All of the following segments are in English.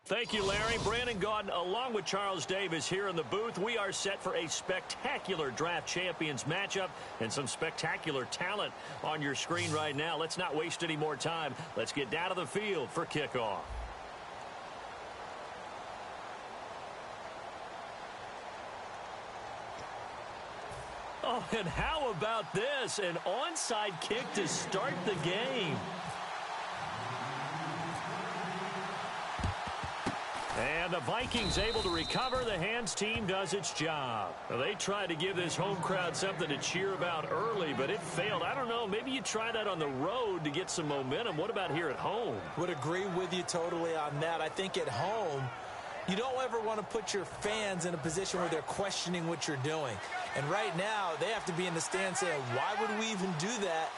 Thank you, Larry. Brandon Gaudin, along with Charles Davis here in the booth. We are set for a spectacular draft champions matchup and some spectacular talent on your screen right now. Let's not waste any more time. Let's get down to the field for kickoff. Oh, and how about this? An onside kick to start the game. And the Vikings able to recover. The hands team does its job. Well, they tried to give this home crowd something to cheer about early, but it failed. I don't know. Maybe you try that on the road to get some momentum. What about here at home? Would agree with you totally on that. I think at home, you don't ever want to put your fans in a position where they're questioning what you're doing. And right now, they have to be in the stand saying, why would we even do that?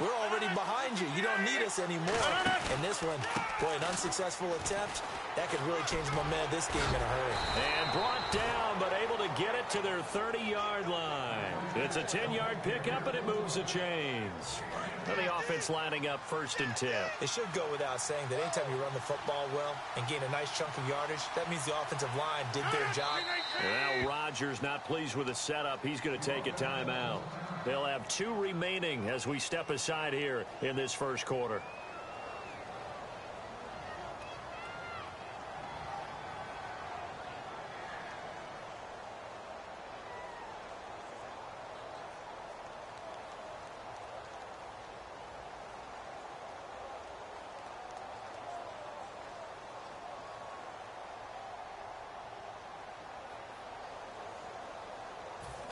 We're already behind you. You don't need us anymore. And this one, boy, an unsuccessful attempt. That could really change the momentum of this game in a hurry. And brought down, but able to get it to their 30-yard line. It's a 10-yard pickup, and it moves the chains. And the offense lining up 1st and 10. It should go without saying that anytime you run the football well and gain a nice chunk of yardage, that means the offensive line did their job. Now Rodgers not pleased with the setup. He's going to take a timeout. They'll have 2 remaining as we step aside here in this first quarter.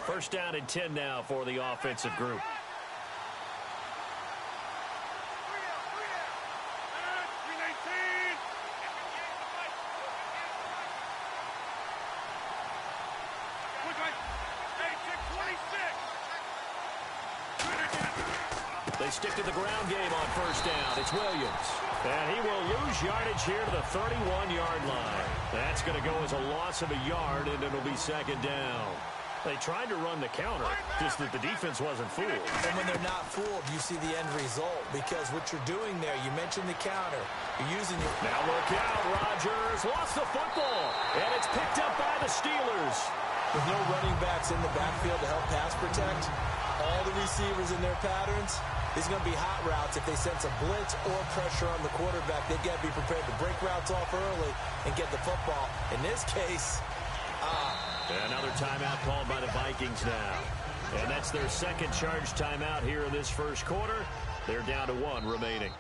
First down and 10 now for the offensive group. They stick to the ground game on first down. It's Williams. And he will lose yardage here to the 31-yard line. That's going to go as a loss of a yard, and it'll be 2nd down. They tried to run the counter, just that the defense wasn't fooled. And when they're not fooled, you see the end result. Because what you're doing there, you mentioned the counter. You're using your... Now look out, Rodgers lost the football. And it's picked up by the Steelers. With no running backs in the backfield to help pass protect, all the receivers in their patterns, these are going to be hot routes. If they sense a blitz or pressure on the quarterback, they've got to be prepared to break routes off early and get the football. In this case... Another timeout called by the Vikings now. And that's their 2nd charge timeout here in this first quarter. They're down to 1 remaining.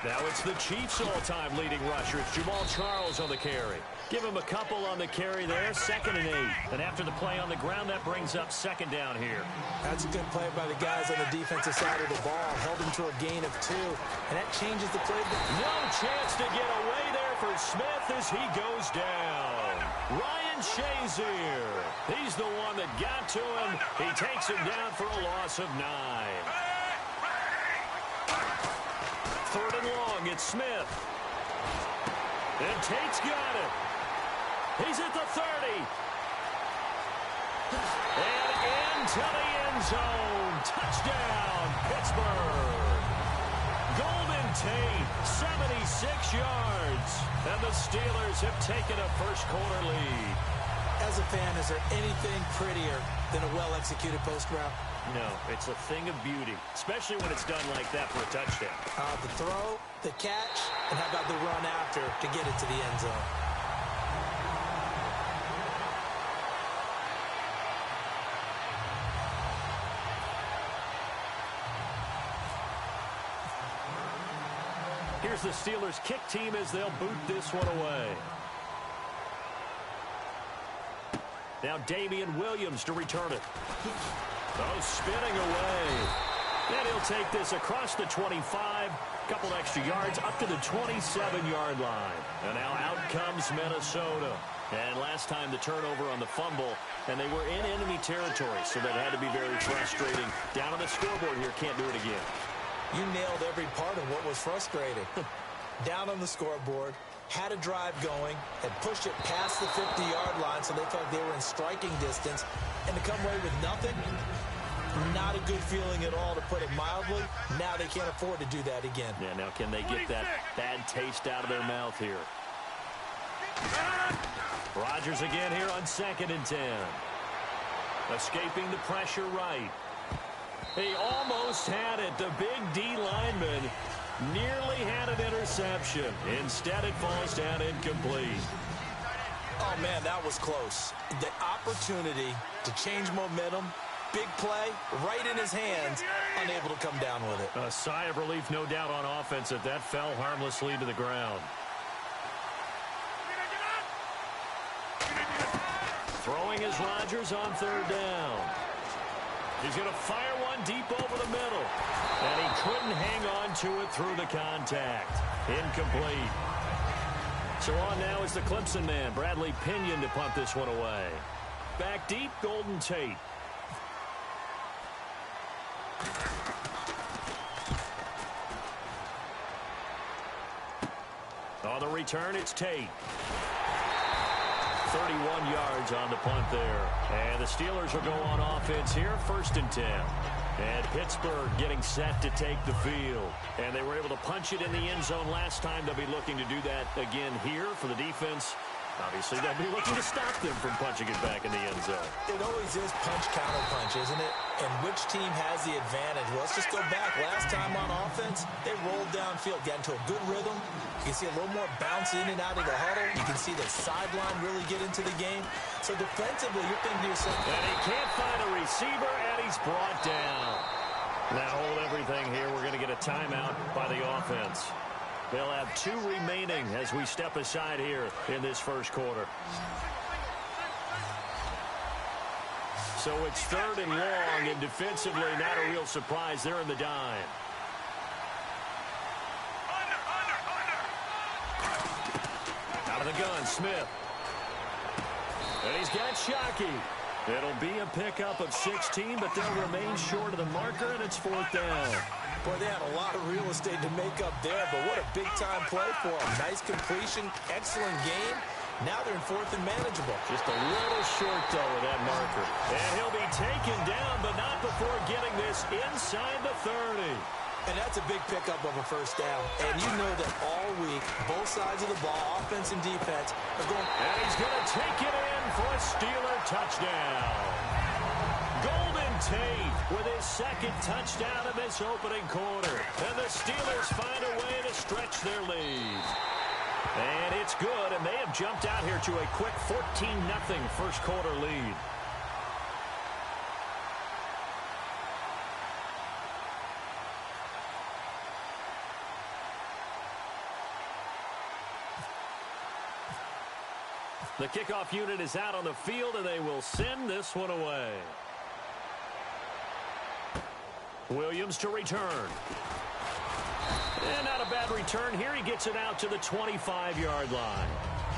Now it's the Chiefs' all-time leading rusher. It's Jamal Charles on the carry. Give him a couple on the carry there, 2nd and 8. And after the play on the ground, that brings up 2nd down here. That's a good play by the guys on the defensive side of the ball. Held him to a gain of 2. And that changes the play. No chance to get away there for Smith as he goes down. Ryan Shazier. He's the one that got to him. He takes him down for a loss of 9. 3rd and long, it's Smith. And Tate's got it. He's at the 30. And into the end zone. Touchdown, Pittsburgh. Golden Tate, 76 yards. And the Steelers have taken a first quarter lead. As a fan, is there anything prettier than a well-executed post route? No, it's a thing of beauty, especially when it's done like that for a touchdown. The throw, the catch, and how about the run after to get it to the end zone? Here's the Steelers' kick team as they'll boot this one away. Now Damian Williams to return it. Oh, spinning away. And he'll take this across the 25. Couple extra yards up to the 27-yard line. And now out comes Minnesota. And last time the turnover on the fumble, and they were in enemy territory, so that had to be very frustrating. Down on the scoreboard here, can't do it again. You nailed every part of what was frustrating. Down on the scoreboard, had a drive going, had pushed it past the 50-yard line so they felt like they were in striking distance, and to come away with nothing, not a good feeling at all, to put it mildly. Now they can't afford to do that again. Yeah, now can they get that bad taste out of their mouth here? Rodgers again here on 2nd and 10. Escaping the pressure right. He almost had it. The big D lineman nearly had an interception. Instead, it falls down incomplete. Oh, man, that was close. The opportunity to change momentum, big play, right in his hands, unable to come down with it. A sigh of relief, no doubt, on offense that fell harmlessly to the ground. Throwing is Rodgers on 3rd down. He's going to fire one deep over the middle. And he couldn't hang on to it through the contact. Incomplete. So on now is the Clemson man, Bradley Pinion, to punt this one away. Back deep, Golden Tate. On the return, it's Tate. 31 yards on the punt there. And the Steelers will go on offense here, 1st and 10. And Pittsburgh getting set to take the field. And they were able to punch it in the end zone last time. They'll be looking to do that again here for the defense. Obviously, they'll be looking to stop them from punching it back in the end zone. It always is punch-counter-punch, isn't it? And which team has the advantage? Well, let's just go back. Last time on offense, they rolled downfield, got into a good rhythm. You can see a little more bounce in and out of the huddle. You can see the sideline really get into the game. So defensively, you're thinking to yourself, and he can't find a receiver, and he's brought down. Now hold everything here. We're going to get a timeout by the offense. They'll have 2 remaining as we step aside here in this first quarter. So it's 3rd and long, and defensively not a real surprise. They're in the dime. Out of the gun, Smith. And he's got Shockey. It'll be a pickup of 16, but they'll remain short of the marker, and it's 4th down. Boy, they had a lot of real estate to make up there, but what a big-time play for them. Nice completion, excellent game. Now they're in 4th and manageable. Just a little short, though, with that marker. And he'll be taken down, but not before getting this inside the 30. And that's a big pickup of a 1st down. And you know that all week, both sides of the ball, offense and defense, are going. And he's going to take it in for a Steeler touchdown. Golden Tate with his 2nd touchdown in this opening quarter. And the Steelers find a way to stretch their lead. And it's good, and they have jumped out here to a quick 14-0 first quarter lead. The kickoff unit is out on the field, and they will send this one away. Williams to return. And not a bad return here. He gets it out to the 25-yard line.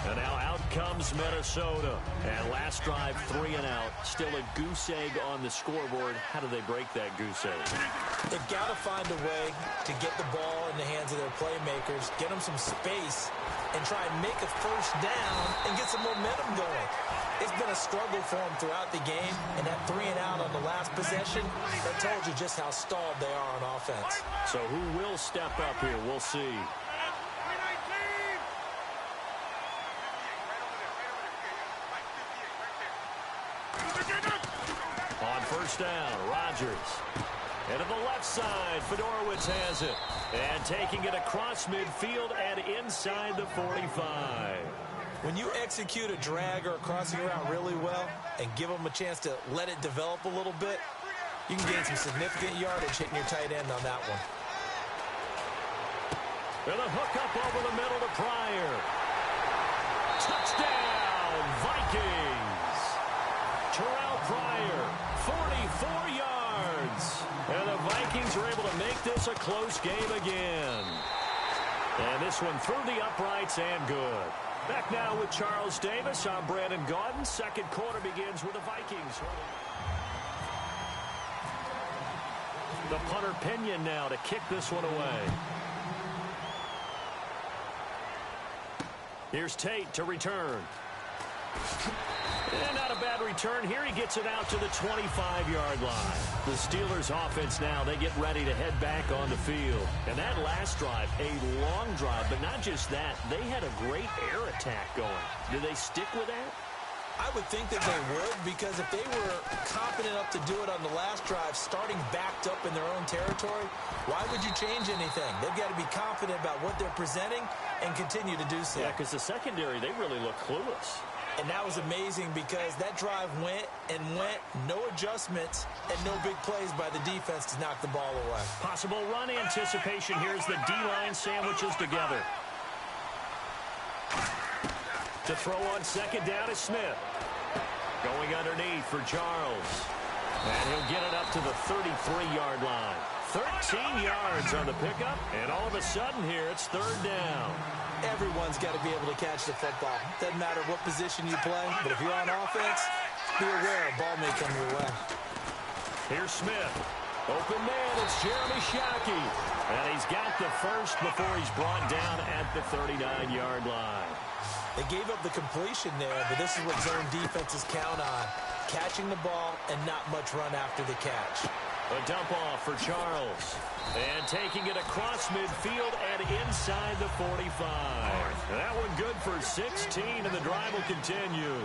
And now out comes Minnesota. And last drive, 3 and out. Still a goose egg on the scoreboard. How do they break that goose egg? They've got to find a way to get the ball in the hands of their playmakers, get them some space, and try and make a 1st down and get some momentum going. It's been a struggle for them throughout the game, and that 3 and out on the last possession, that told you just how stalled they are on offense. So who will step up here? We'll see. On 1st down, Rodgers. And to the left side, Fedorowicz has it. And taking it across midfield and inside the 45. When you execute a drag or a crossing route really well and give them a chance to let it develop a little bit, you can gain some significant yardage hitting your tight end on that one. And a hook up over the middle to Pryor. Touchdown, Vikings. Terrell Pryor, 44 yards. And the Vikings are able to make this a close game again. And this one through the uprights and good. Back now with Charles Davis. I'm Brandon Gaudin. Second quarter begins with the Vikings. The punter Pinion now to kick this one away. Here's Tate to return. And not a bad return here. He gets it out to the 25-yard line. The Steelers offense now, they get ready to head back on the field. And that last drive, a long drive, but not just that. They had a great air attack going. Do they stick with that? I would think that they would, because if they were confident enough to do it on the last drive, starting backed up in their own territory, why would you change anything? They've got to be confident about what they're presenting and continue to do so. Yeah, because the secondary, they really look clueless. And that was amazing because that drive went and went, no adjustments, and no big plays by the defense to knock the ball away. Possible run anticipation here as the D-line sandwiches together. To throw on second down is Smith. Going underneath for Charles. And he'll get it up to the 33-yard line. 13 yards on the pickup, and all of a sudden here it's third down. Everyone's got to be able to catch the football. Doesn't matter what position you play, but if you're on offense, be aware a ball may come your way. Here's Smith. Open man, it's Jeremy Shockey. And he's got the first before he's brought down at the 39-yard line. They gave up the completion there, but this is what zone defenses count on. Catching the ball and not much run after the catch. A dump off for Charles. And taking it across midfield and inside the 45. That one good for 16, and the drive will continue.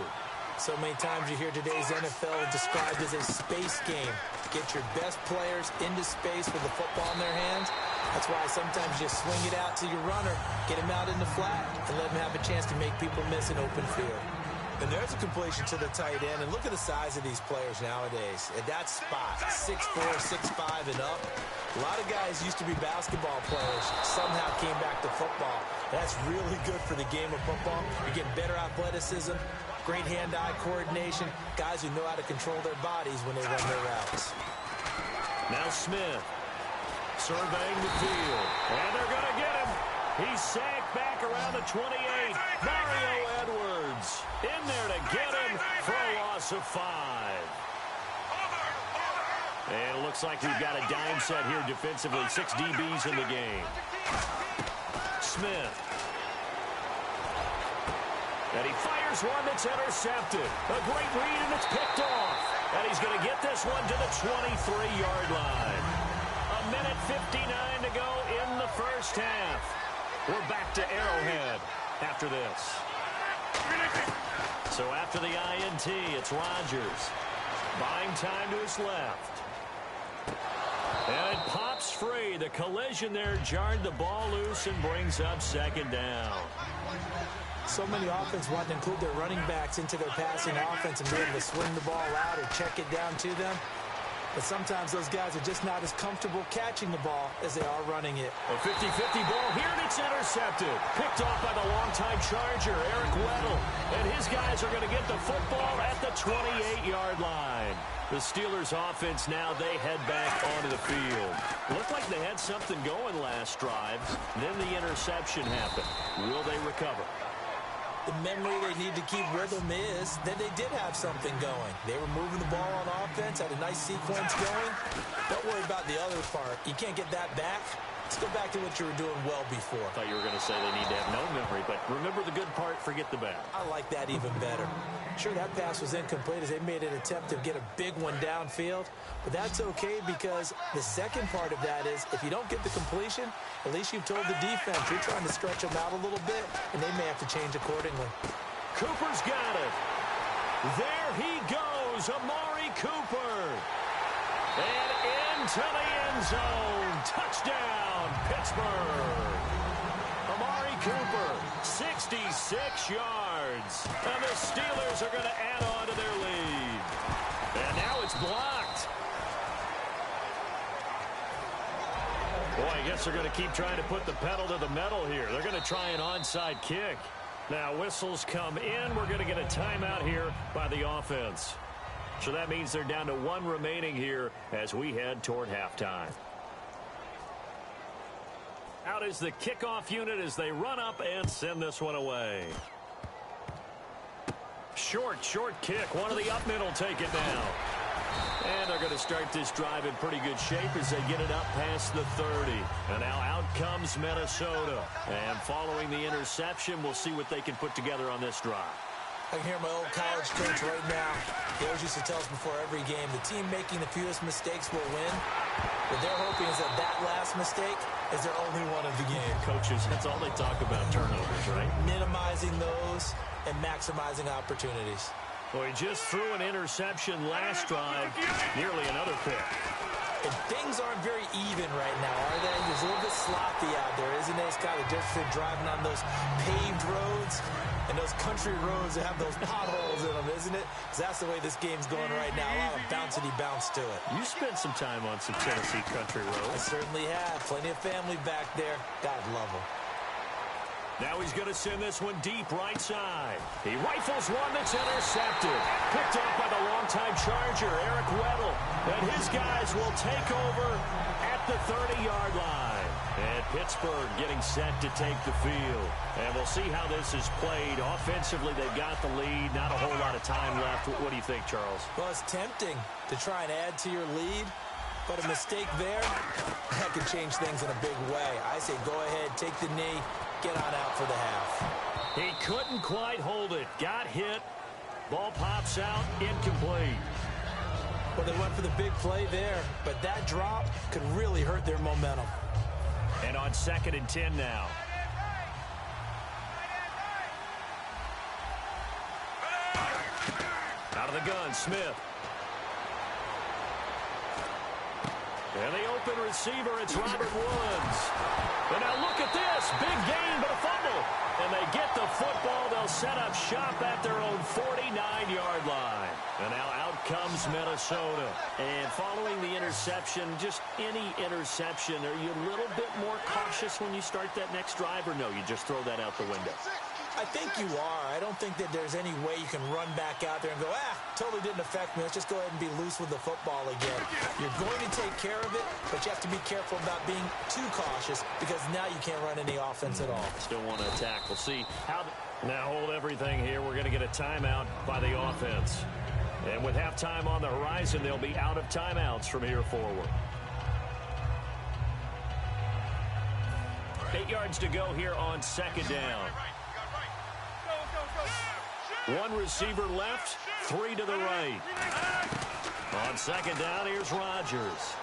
So many times you hear today's NFL described as a space game. Get your best players into space with the football in their hands. That's why sometimes you swing it out to your runner, get him out in the flat, and let him have a chance to make people miss an open field. And there's a completion to the tight end. And look at the size of these players nowadays. At that spot, 6'4", 6'5", and up. A lot of guys used to be basketball players, somehow came back to football. That's really good for the game of football. You're getting better athleticism, great hand-eye coordination, guys who know how to control their bodies when they run their routes. Now Smith surveying the field. And they're going to get him. He's sacked back around the 28. Mario Edwards in there to get him for a loss of 5. And it looks like we've got a dime set here defensively. 6 DBs in the game. Smith. And he fires one that's intercepted. A great read, and it's picked off. And he's going to get this one to the 23-yard line. A minute 59 to go in the first half. We're back to Arrowhead after this. So after the INT, it's Rodgers. Buying time to his left. And it pops free. The collision there jarred the ball loose and brings up second down. So many offenses want to include their running backs into their passing offense and be able to swing the ball out or check it down to them. But sometimes those guys are just not as comfortable catching the ball as they are running it. A 50-50 ball here, and it's intercepted. Picked off by the longtime Charger, Eric Weddle. And his guys are going to get the football at the 28-yard line. The Steelers offense now, they head back onto the field. Looked like they had something going last drive. Then the interception happened. Will they recover? The memory they need to keep with them is that they did have something going. They were moving the ball on offense, had a nice sequence going. Don't worry about the other part. You can't get that back. Let's go back to what you were doing well before. I thought you were going to say they need to have no memory, but remember the good part, forget the bad. I like that even better. Sure, that pass was incomplete as they made an attempt to get a big one downfield, but that's okay because the second part of that is if you don't get the completion, at least you've told the defense you're trying to stretch them out a little bit, and they may have to change accordingly. Cooper's got it. There he goes, Amari Cooper. And into the end zone. Touchdown, Pittsburgh. Amari Cooper, 66 yards. And the Steelers are going to add on to their lead. And now it's blocked. Boy, I guess they're going to keep trying to put the pedal to the metal here. They're going to try an onside kick. Now whistles come in. We're going to get a timeout here by the offense. So that means they're down to 1 remaining here as we head toward halftime. Out is the kickoff unit as they run up and send this one away. Short kick. One of the up men will take it now. And they're going to start this drive in pretty good shape as they get it up past the 30. And now out comes Minnesota. And following the interception, we'll see what they can put together on this drive. I can hear my old college coach right now. He always used to tell us before every game, the team making the fewest mistakes will win. What they're hoping is that last mistake is their only one of the game. Coaches, that's all they talk about, turnovers, right? Minimizing those and maximizing opportunities. Well, he just threw an interception last drive, nearly another pick. And things aren't very even right now, are they? There's a little bit sloppy out there, isn't it? It's kind of the difference between driving on those paved roads and those country roads that have those potholes in them, isn't it? Because that's the way this game's going right now. A lot of bouncy bounce to it. You spent some time on some Tennessee country roads. I certainly have. Plenty of family back there. God love them. Now he's going to send this one deep right side. He rifles one that's intercepted. Picked up by the longtime Charger, Eric Weddle. And his guys will take over at the 30-yard line. And Pittsburgh getting set to take the field. And we'll see how this is played. Offensively, they've got the lead. Not a whole lot of time left. What do you think, Charles? Well, it's tempting to try and add to your lead. But a mistake there, that could change things in a big way. I say go ahead, take the knee, get on out for the half. He couldn't quite hold it. Got hit. Ball pops out, incomplete. Well, they went for the big play there, but that drop could really hurt their momentum. And on 2nd and 10 now. Out of the gun, Smith. And the open receiver, it's Robert Woods. And now look at this. Big gain, but a fumble. And they get the football. They'll set up shop at their own 49-yard line. And now out comes Minnesota. And following the interception, just any interception, are you a little bit more cautious when you start that next drive, or no, you just throw that out the window? I think you are. I don't think that there's any way you can run back out there and go, totally didn't affect me. Let's just go ahead and be loose with the football again. You're going to take care of it, but you have to be careful about being too cautious because now you can't run any offense at all. Still want to attack. We'll see how. Now hold everything here. We're going to get a timeout by the offense. And with halftime on the horizon, they'll be out of timeouts from here forward. 8 yards to go here on 2nd down. One receiver left, 3 to the right. On 2nd down, here's Rodgers.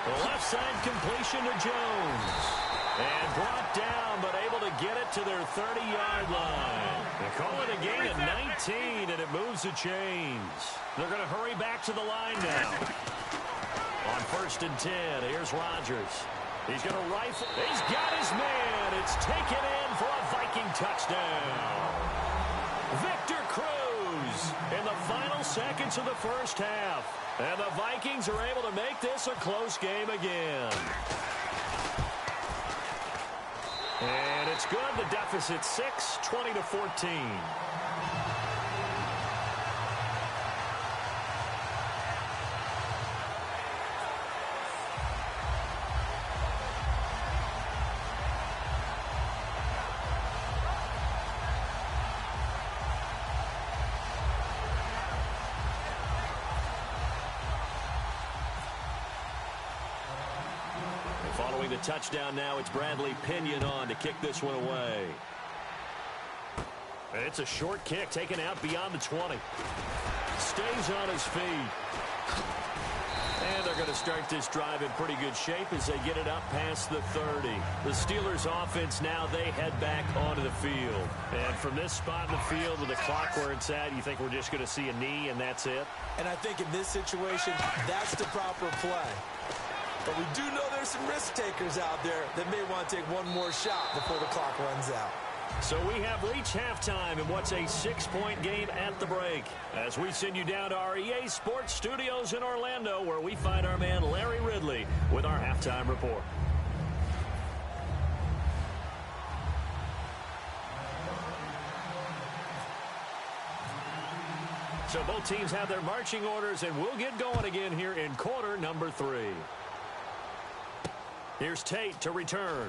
The left side completion to Jones. And brought down, but able to get it to their 30-yard line. They call it a gain of 19, and it moves the chains. They're going to hurry back to the line now. On 1st and 10, here's Rodgers. He's going to rifle. He's got his man. It's taken in for a Viking touchdown. Victor Cruz in the final seconds of the first half. And the Vikings are able to make this a close game again. And it's good. The deficit 6, 20-14. Following the touchdown now, it's Bradley Pinion on to kick this one away. It's a short kick taken out beyond the 20. Stays on his feet. And they're going to start this drive in pretty good shape as they get it up past the 30. The Steelers offense now, they head back onto the field. And from this spot in the field with the clock where it's at, you think we're just going to see a knee and that's it? And I think in this situation, that's the proper play. But we do know there's some risk takers out there that may want to take one more shot before the clock runs out. So we have reached halftime in what's a 6-point game at the break. As we send you down to our EA Sports Studios in Orlando, where we find our man Larry Ridley with our halftime report. So both teams have their marching orders, and we'll get going again here in quarter number 3. Here's Tate to return.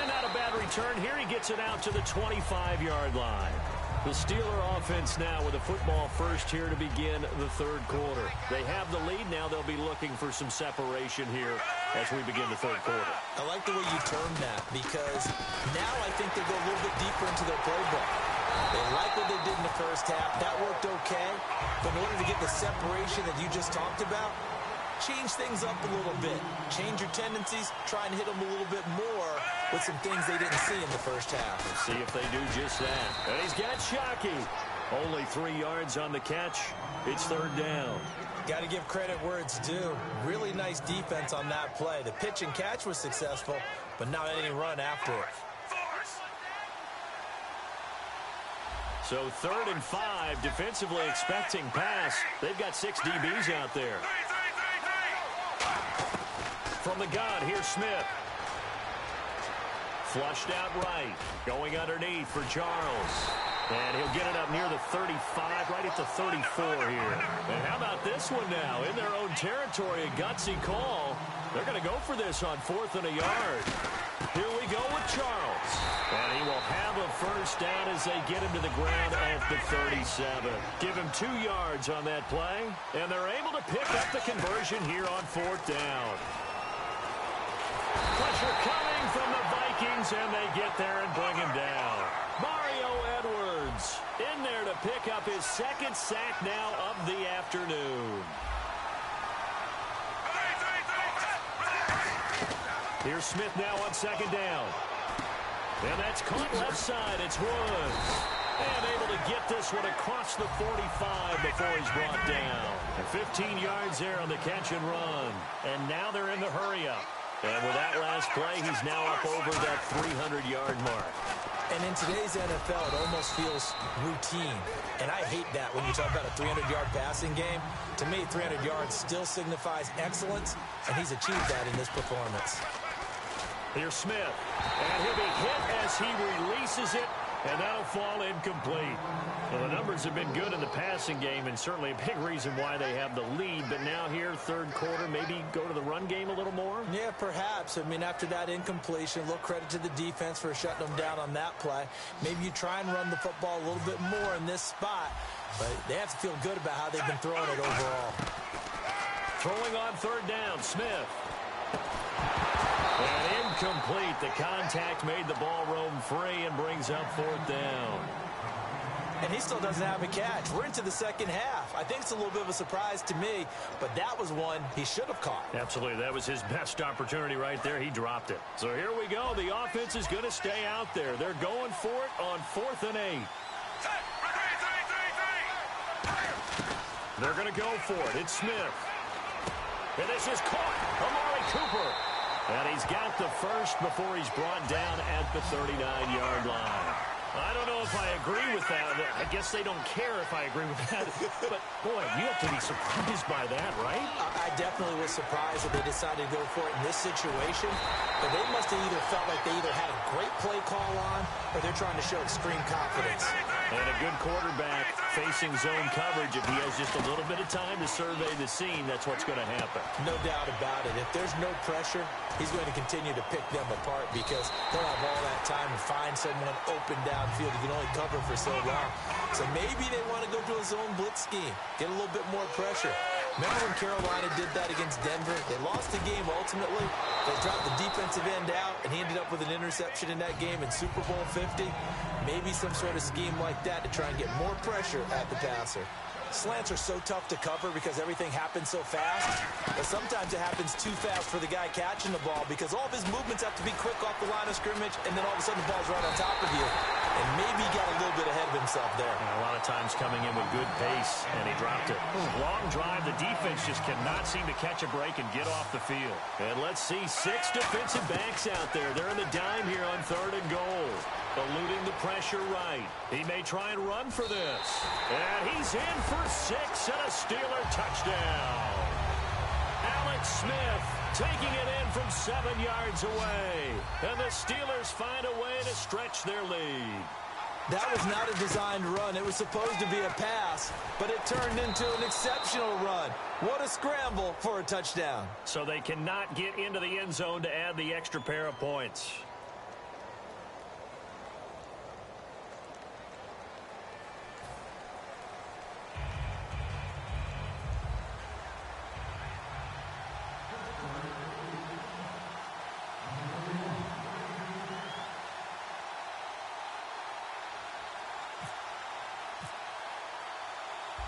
And out a bad return here. He gets it out to the 25-yard line. The Steeler offense now with a football first here to begin the third quarter. They have the lead. Now they'll be looking for some separation here as we begin the third quarter. I like the way you termed that because now I think they go a little bit deeper into their playbook. They like what they did in the first half. That worked okay. But in order to get the separation that you just talked about, change things up a little bit. Change your tendencies. Try and hit them a little bit more with some things they didn't see in the first half. Let's see if they do just that. And he's got Shockey. Only 3 yards on the catch. It's third down. Got to give credit where it's due. Really nice defense on that play. The pitch and catch was successful, but not any run after it. So 3rd and 5, defensively expecting pass. They've got 6 DBs out there. From the gun, here's Smith. Flushed out right. Going underneath for Charles. And he'll get it up near the 35, right at the 34 here. And how about this one now? In their own territory, a gutsy call. They're going to go for this on 4th and a yard. Here we go with Charles. And he will have a first down as they get him to the ground at the 37. Give him 2 yards on that play. And they're able to pick up the conversion here on 4th down. Pressure coming from the Vikings, and they get there and bring him down. Mario Edwards in there to pick up his 2nd sack now of the afternoon. Here's Smith now on 2nd down. And that's caught left side. It's Woods. And able to get this one across the 45 before he's brought down. And 15 yards there on the catch and run. And now they're in the hurry-up. And with that last play, he's now up over that 300-yard mark. And in today's NFL, it almost feels routine. And I hate that when you talk about a 300-yard passing game. To me, 300 yards still signifies excellence, and he's achieved that in this performance. Here's Smith, and he'll be hit as he releases it, and that'll fall incomplete. Well, the numbers have been good in the passing game, and certainly a big reason why they have the lead. But now here, third quarter, maybe go to the run game a little more? Yeah, perhaps. I mean, after that incompletion, a little credit to the defense for shutting them down on that play. Maybe you try and run the football a little bit more in this spot, but they have to feel good about how they've been throwing it overall. Throwing on 3rd down, Smith. And incomplete. The contact made the ball roam free and brings up 4th down. And he still doesn't have a catch. We're into the second half. I think it's a little bit of a surprise to me, but that was one he should have caught. Absolutely. That was his best opportunity right there. He dropped it. So here we go. The offense is going to stay out there. They're going for it on 4th and 8. They're going to go for it. It's Smith. And this is caught. Amari Cooper. And he's got the first before he's brought down at the 39-yard line. I don't know if I agree with that. I guess they don't care if I agree with that. But, boy, you have to be surprised by that, right? I definitely was surprised that they decided to go for it in this situation. But they must have either felt like they either had a great play call on or they're trying to show extreme confidence. And a good quarterback facing zone coverage. If he has just a little bit of time to survey the scene, that's what's going to happen. No doubt about it. If there's no pressure, he's going to continue to pick them apart because he'll have all that time to find someone open downfield. He can only cover for so long. So maybe they want to go to a zone blitz scheme, get a little bit more pressure. Remember when Carolina did that against Denver? They lost the game ultimately. They dropped the defensive end out, and he ended up with an interception in that game in Super Bowl 50. Maybe some sort of scheme like that to try and get more pressure at the passer. Slants are so tough to cover because everything happens so fast, but sometimes it happens too fast for the guy catching the ball because all of his movements have to be quick off the line of scrimmage, and then all of a sudden the ball's right on top of you. And maybe he got a little bit ahead of himself there. And a lot of times coming in with good pace, and he dropped it. Long drive, the defense just cannot seem to catch a break and get off the field. And let's see, 6 defensive backs out there. They're in the dime here on 3rd and goal. Eluding the pressure right. He may try and run for this. And he's in for 6 and a Steeler touchdown. Alex Smith taking it in from 7 yards away. And the Steelers find a way to stretch their lead. That was not a designed run. It was supposed to be a pass, but it turned into an exceptional run. What a scramble for a touchdown. So they cannot get into the end zone to add the extra pair of points.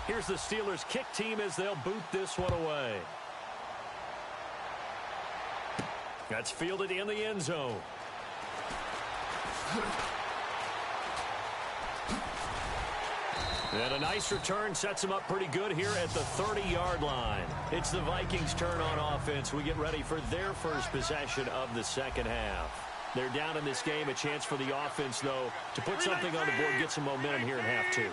Here's the Steelers kick team as they'll boot this one away. That's fielded in the end zone. And a nice return sets them up pretty good here at the 30-yard line. It's the Vikings' turn on offense. We get ready for their first possession of the second half. They're down in this game. A chance for the offense, though, to put something on the board, get some momentum here in half two.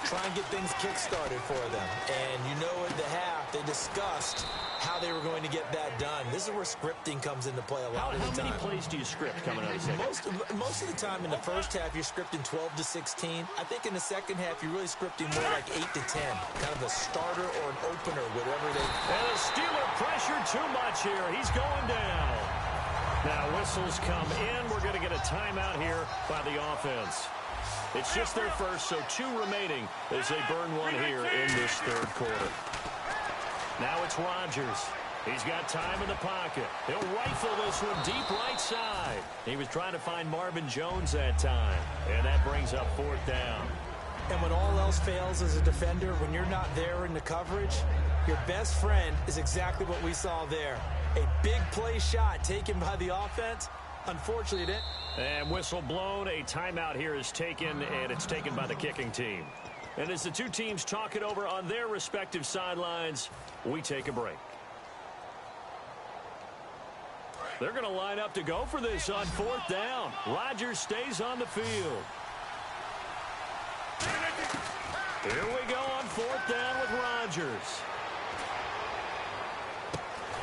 Try and get things kick-started for them. And you know at the half, they discussed how they were going to get that done. This is where scripting comes into play a lot of the time. How many plays do you script coming out of the second? Most of the time in the first half, you're scripting 12 to 16. I think in the second half, you're really scripting more like 8 to 10. Kind of a starter or an opener, whatever they... And the Steeler pressure too much here. He's going down. Now whistles come in. We're going to get a timeout here by the offense. It's just their first, so 2 remaining as they burn one here in this third quarter. Now it's Rodgers. He's got time in the pocket. He'll rifle this one deep right side. He was trying to find Marvin Jones that time, and that brings up 4th down. And when all else fails as a defender, when you're not there in the coverage, your best friend is exactly what we saw there. A big play shot taken by the offense. Unfortunately, it didn't. And whistle blown. A timeout here is taken, and it's taken by the kicking team. And as the two teams talk it over on their respective sidelines, we take a break. They're going to line up to go for this on 4th down. Rodgers stays on the field. Here we go on 4th down with Rodgers.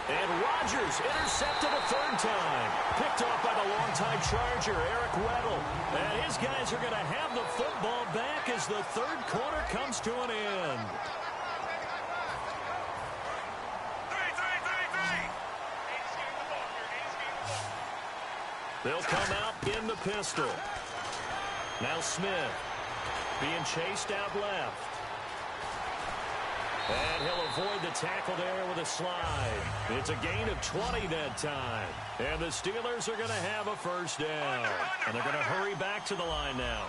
And Rodgers intercepted a 3rd time. Picked off by the longtime Charger, Eric Weddle. And his guys are going to have the football back as the third quarter comes to an end. They'll come out in the pistol. Now Smith being chased out left. And he'll avoid the tackle there with a slide. It's a gain of 20 that time. And the Steelers are going to have a 1st down. And they're going to hurry back to the line now.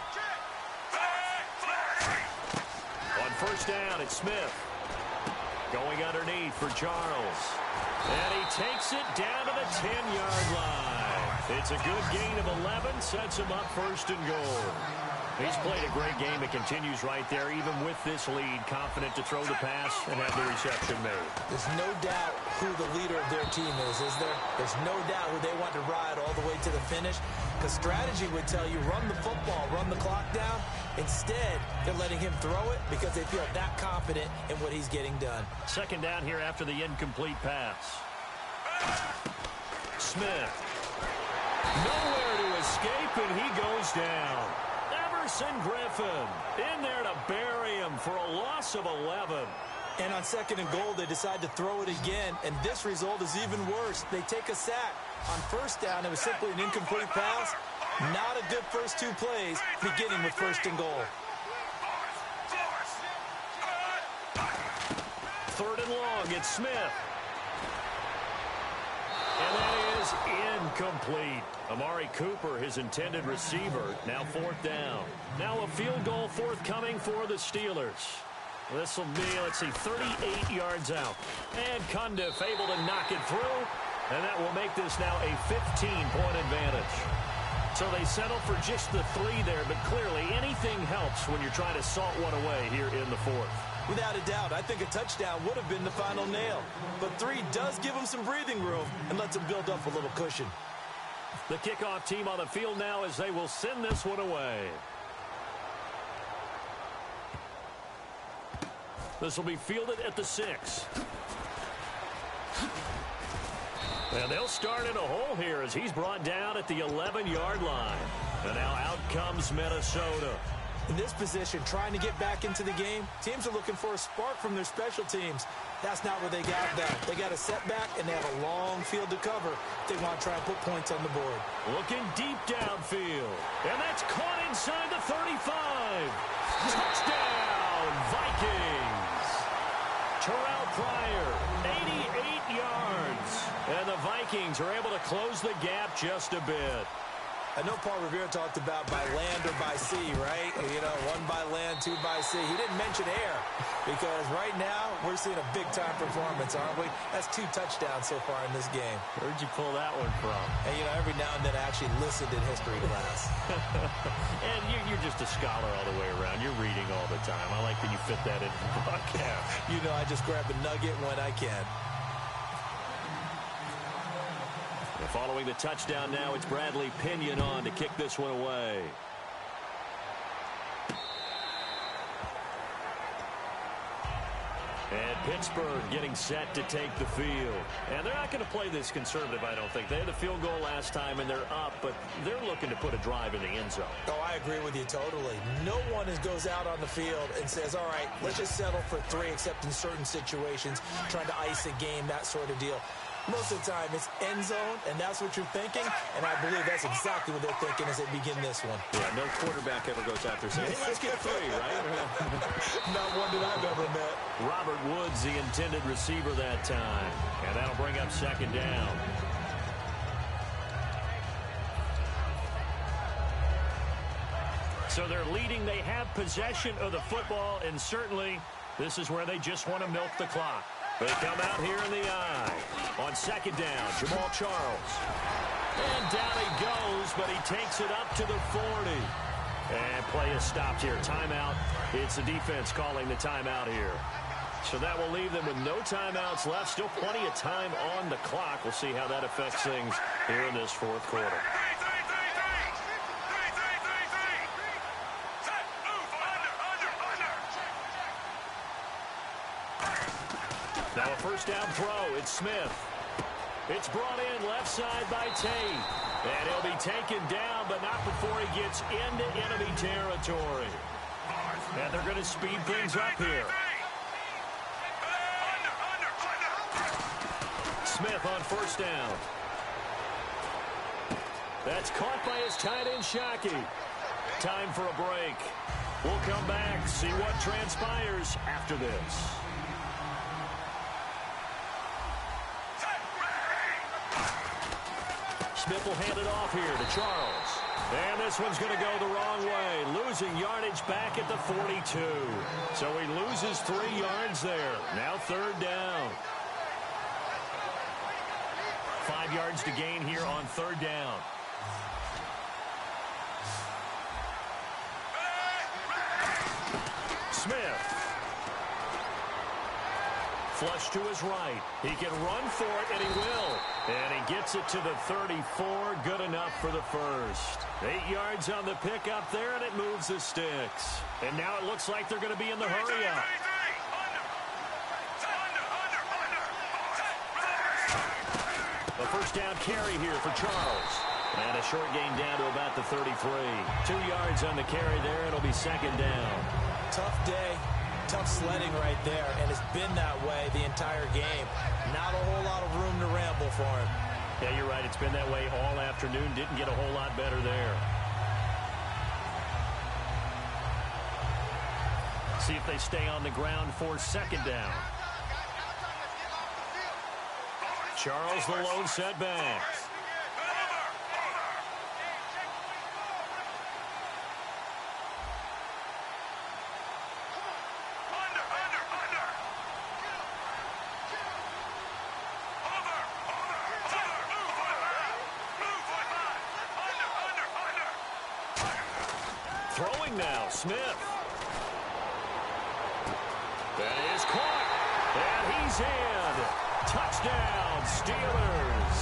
On 1st down, it's Smith. Going underneath for Charles. And he takes it down to the 10-yard line. It's a good gain of 11. Sets him up 1st and goal. He's played a great game. It continues right there, even with this lead, confident to throw the pass and have the reception made. There's no doubt who the leader of their team is there? There's no doubt who they want to ride all the way to the finish, because strategy would tell you run the football, run the clock down. Instead, they're letting him throw it because they feel that confident in what he's getting done. 2nd down here after the incomplete pass. Smith. Nowhere to escape, and he goes down. Everson Griffin in there to bury him for a loss of 11. And on 2nd and goal, they decide to throw it again, and this result is even worse. They take a sack. On 1st down, it was simply an incomplete pass. Not a good first 2 plays, beginning with 1st and goal. 3rd and long, it's Smith. And that is incomplete. Amari Cooper, his intended receiver, now 4th down. Now a field goal forthcoming for the Steelers. This will be, 38 yards out. And Cundiff able to knock it through. And that will make this now a 15-point advantage. So they settle for just the 3 there, but clearly anything helps when you're trying to salt one away here in the 4th. Without a doubt, I think a touchdown would have been the final nail. But 3 does give them some breathing room and lets them build up a little cushion. The kickoff team on the field now as they will send this one away. This will be fielded at the 6. And they'll start in a hole here as he's brought down at the 11-yard line. And now out comes Minnesota. In this position, trying to get back into the game, teams are looking for a spark from their special teams. That's not what they got that. They got a setback, and they have a long field to cover if they want to try and put points on the board. Looking deep downfield. And that's caught inside the 35. Touchdown, Vikings. Terrell Pryor, 88 yards. And the Vikings are able to close the gap just a bit. I know Paul Revere talked about by land or by sea, right? You know, one by land, two by sea. He didn't mention air because right now we're seeing a big-time performance, aren't we? That's 2 touchdowns so far in this game. Where'd you pull that one from? And, you know, every now and then I actually listened in history class. And you're just a scholar all the way around. You're reading all the time. I like that you fit that into the broadcast. You know, I just grab a nugget when I can. Following the touchdown now, it's Bradley Pinion on to kick this one away. And Pittsburgh getting set to take the field. And they're not going to play this conservative, I don't think. They had the field goal last time, and they're up, but they're looking to put a drive in the end zone. Oh, I agree with you totally. No one goes out on the field and says, all right, let's just settle for 3, except in certain situations, trying to ice a game, that sort of deal. Most of the time, it's end zone, and that's what you're thinking, and I believe that's exactly what they're thinking as they begin this one. Yeah, no quarterback ever goes out there saying, hey, let's get 3, right? Not one that I've ever met. Robert Woods, the intended receiver that time, and that'll bring up second down. So they're leading. They have possession of the football, and certainly this is where they just want to milk the clock. They come out here in the eye. On second down, Jamal Charles. And down he goes, but he takes it up to the 40. And play is stopped here. Timeout. It's the defense calling the timeout here. So that will leave them with no timeouts left. Still plenty of time on the clock. We'll see how that affects things here in this fourth quarter. Now a first down throw. It's Smith. It's brought in left side by Tate. And he'll be taken down, but not before he gets into enemy territory. And they're going to speed things up here. Smith on first down. That's caught by his tight end, Shockey. Time for a break. We'll come back, see what transpires after this. Smith will hand it off here to Charles. And this one's going to go the wrong way. Losing yardage back at the 42. So he loses 3 yards there. Now third down. 5 yards to gain here on third down. Smith. Flush to his right. He can run for it, and he will. And he gets it to the 34. Good enough for the first. 8 yards on the pickup there, and it moves the sticks. And now it looks like they're going to be in the hurry-up. A first down carry here for Charles. And a short gain down to about the 33. 2 yards on the carry there. It'll be second down. Tough day. Tough sledding right there, and it's been that way the entire game. Not a whole lot of room to ramble for him. Yeah, you're right. It's been that way all afternoon. Didn't get a whole lot better there. See if they stay on the ground for second down. Charles the lone setback. Throwing now, Smith. That is caught. And he's in. Touchdown, Steelers.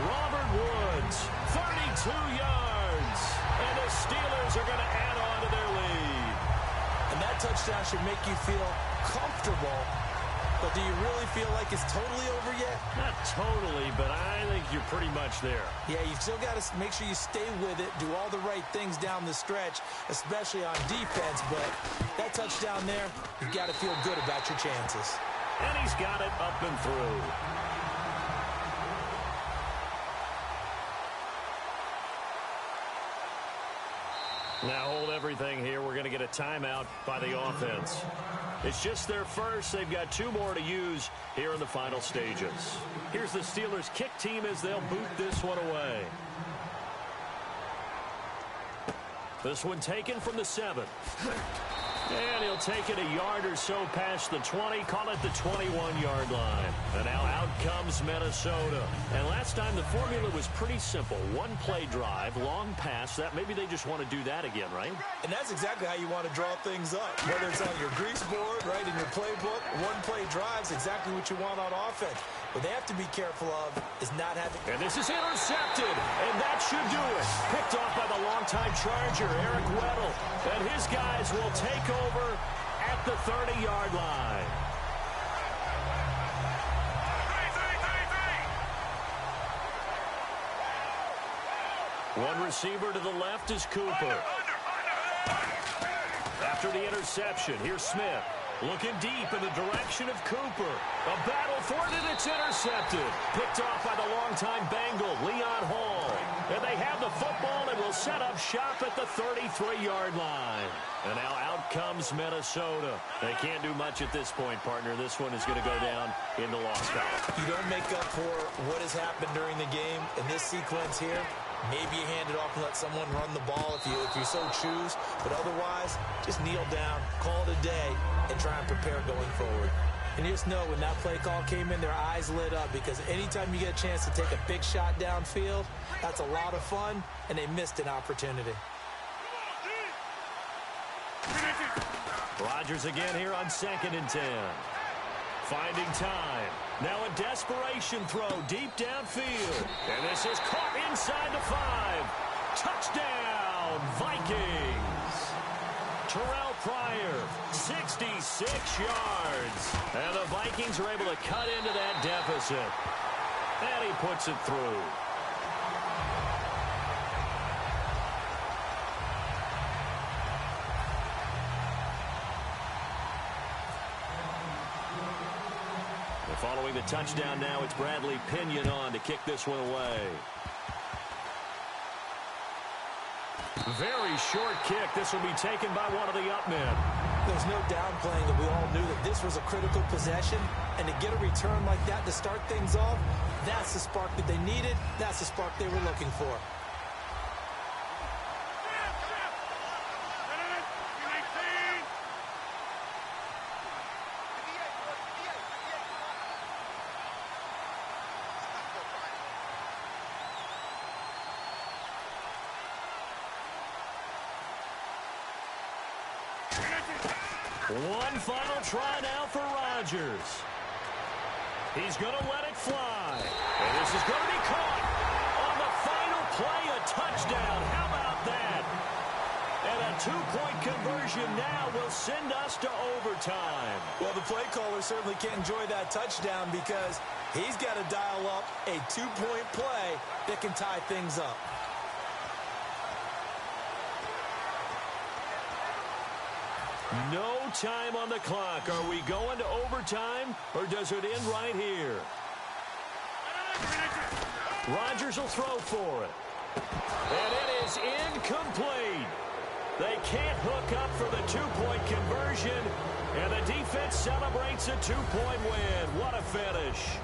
Robert Woods, 32 yards. And the Steelers are going to add on to their lead. And that touchdown should make you feel comfortable. But do you really feel like it's totally over yet? Not totally, but I think you're pretty much there. Yeah, you've still got to make sure you stay with it, do all the right things down the stretch, especially on defense. But that touchdown there, you've got to feel good about your chances. And he's got it up and through. Now hold everything here. We're going to get a timeout by the offense. It's just their first. They've got 2 more to use here in the final stages. Here's the Steelers kick team as they'll boot this one away. This one taken from the 7. And he'll take it a yard or so past the 20, call it the 21-yard line. And now out comes Minnesota. And last time the formula was pretty simple. One-play drive, long pass. That maybe they just want to do that again, right? And that's exactly how you want to draw things up. Whether it's on your grease board, right, in your playbook, one-play drives, exactly what you want on offense. What they have to be careful of is not having... And this is intercepted, and that should do it. Picked off by the longtime Charger, Eric Weddle. And his guys will take over at the 30-yard line. One receiver to the left is Cooper. After the interception, here's Smith. Looking deep in the direction of Cooper. A battle for it, and it's intercepted. Picked off by the longtime Bengal, Leon Hall. And they have the football and will set up shop at the 33-yard line. And now out comes Minnesota. They can't do much at this point, partner. This one is going to go down in the loss column. You don't make up for what has happened during the game in this sequence here. Maybe you hand it off and let someone run the ball if you so choose. But otherwise, just kneel down, call it a day, and try and prepare going forward. And you just know when that play call came in, their eyes lit up because anytime you get a chance to take a big shot downfield, that's a lot of fun, and they missed an opportunity. Rodgers again here on 2nd and 10. Finding time. Now a desperation throw deep downfield. And this is caught inside the 5. Touchdown, Vikings. Terrell Pryor, 66 yards. And the Vikings are able to cut into that deficit. And he puts it through. Following the touchdown now, it's Bradley Pinion on to kick this one away. Very short kick. This will be taken by one of the up men. There's no downplaying that we all knew that this was a critical possession, and to get a return like that to start things off, that's the spark that they needed. That's the spark they were looking for. One final try now for Rodgers. He's going to let it fly. And this is going to be caught. On the final play, a touchdown. How about that? And a two-point conversion now will send us to overtime. Well, the play caller certainly can't enjoy that touchdown because he's got to dial up a two-point play that can tie things up. No time on the clock. Are we going to overtime, or does it end right here? Rodgers will throw for it. And it is incomplete. They can't hook up for the two-point conversion, and the defense celebrates a two-point win. What a finish.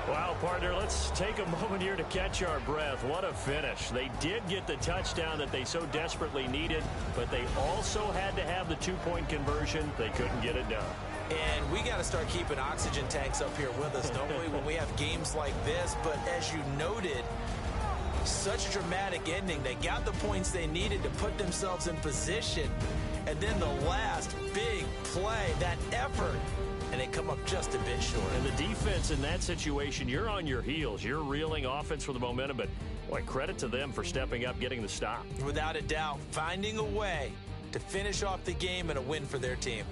Wow, partner, let's take a moment here to catch our breath. What a finish. They did get the touchdown that they so desperately needed, but they also had to have the two-point conversion. They couldn't get it done. And we got to start keeping oxygen tanks up here with us, don't we, when we have games like this? But as you noted, such a dramatic ending. They got the points they needed to put themselves in position. And then the last big play, that effort, and they come up just a bit short. And the defense in that situation, you're on your heels. You're reeling offense for the momentum, but boy, credit to them for stepping up, getting the stop. Without a doubt, finding a way to finish off the game and a win for their team.